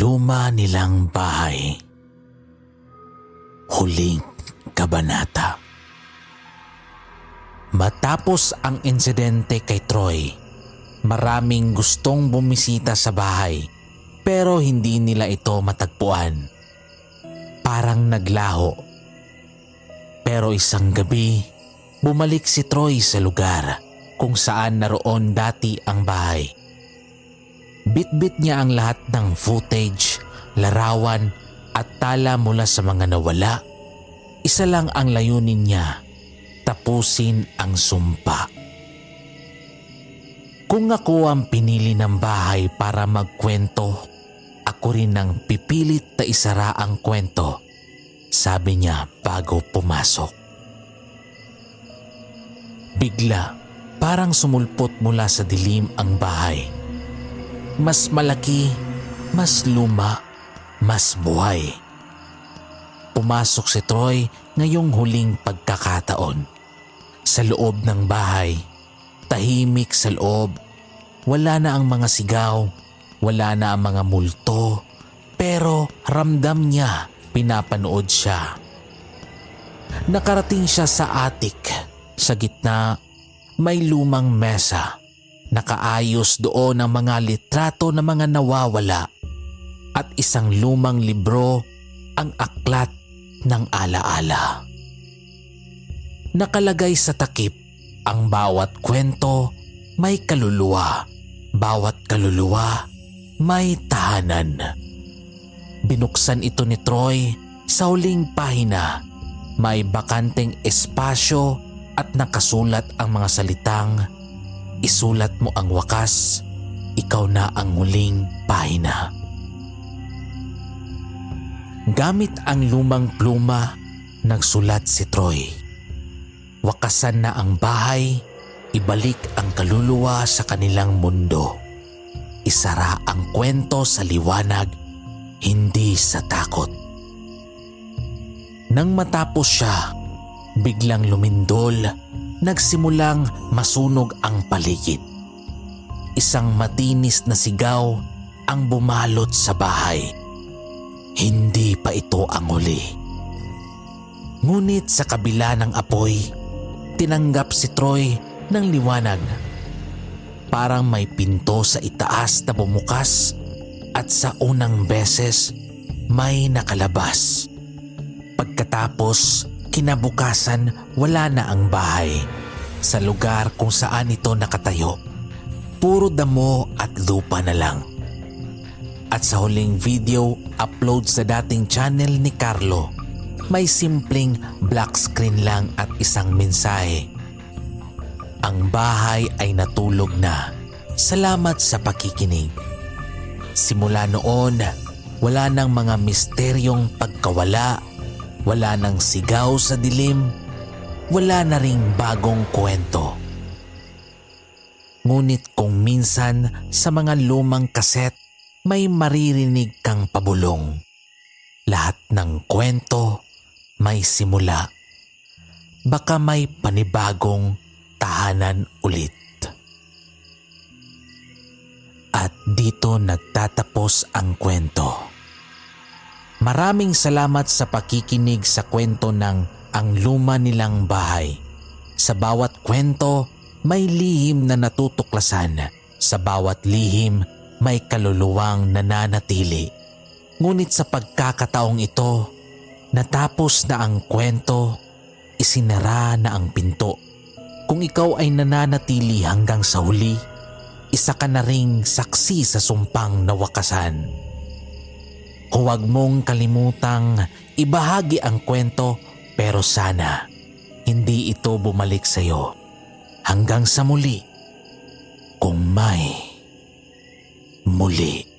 luma nilang bahay. Huling kabanata. Matapos ang insidente kay Troy, maraming gustong bumisita sa bahay pero hindi nila ito matagpuan. Parang naglaho. Pero isang gabi, bumalik si Troy sa lugar kung saan naroon dati ang bahay. Bitbit niya ang lahat ng footage, larawan at tala mula sa mga nawala. Isa lang ang layunin niya, tapusin ang sumpa. Kung ako ang pinili ng bahay para magkwento, ako rin ang pipilit na isara ang kwento, sabi niya bago pumasok. Bigla, parang sumulpot mula sa dilim ang bahay. Mas malaki, mas luma, mas buhay. Pumasok si Troy ngayong huling pagkakataon. Sa loob ng bahay, tahimik sa loob. Wala na ang mga sigaw, wala na ang mga multo, pero ramdam niya pinapanood siya. Nakarating siya sa attic. Sa gitna, may lumang mesa. Nakaayos doon ang mga litrato ng mga nawawala at isang lumang libro, ang aklat ng alaala. Nakalagay sa takip, ang bawat kwento may kaluluwa, bawat kaluluwa may tahanan. Binuksan ito ni Troy sa huling pahina. May bakanteng espasyo at nakasulat ang mga salitang, "Isulat mo ang wakas, ikaw na ang huling pahina." Gamit ang lumang pluma, nagsulat si Troy. Wakasan na ang bahay, ibalik ang kaluluwa sa kanilang mundo. Isara ang kwento sa liwanag, hindi sa takot. Nang matapos siya, biglang lumindol, nagsimulang masunog ang paligid. Isang matinis na sigaw ang bumalot sa bahay. Hindi pa ito ang huli. Ngunit sa kabila ng apoy, tinanggap si Troy ng liwanag. Parang may pinto sa itaas na bumukas at sa unang beses may nakalabas. Pagkatapos, kinabukasan wala na ang bahay. Sa lugar kung saan ito nakatayo, puro damo at lupa na lang. At sa huling video upload sa dating channel ni Carlo, may simpleng black screen lang at isang mensahe. Ang bahay ay natulog na. Salamat sa pakikinig. Simula noon, wala nang mga misteryong pagkawala, wala nang sigaw sa dilim, wala na ring bagong kwento. Ngunit kung minsan sa mga lumang kaset may maririnig kang pabulong, lahat ng kwento may simula. Baka may panibagong tahanan ulit. At dito nagtatapos ang kwento. Maraming salamat sa pakikinig sa kwento ng Ang Luma Nilang Bahay. Sa bawat kwento, may lihim na natutuklasan. Sa bawat lihim, may kaluluwang nananatili. Ngunit sa pagkakataong ito, natapos na ang kwento, isinara na ang pinto. Kung ikaw ay nananatili hanggang sa huli, isa ka na ring saksi sa sumpang nawakasan. Huwag mong kalimutang ibahagi ang kwento, pero sana hindi ito bumalik sa iyo. Hanggang sa muli, kung may muli.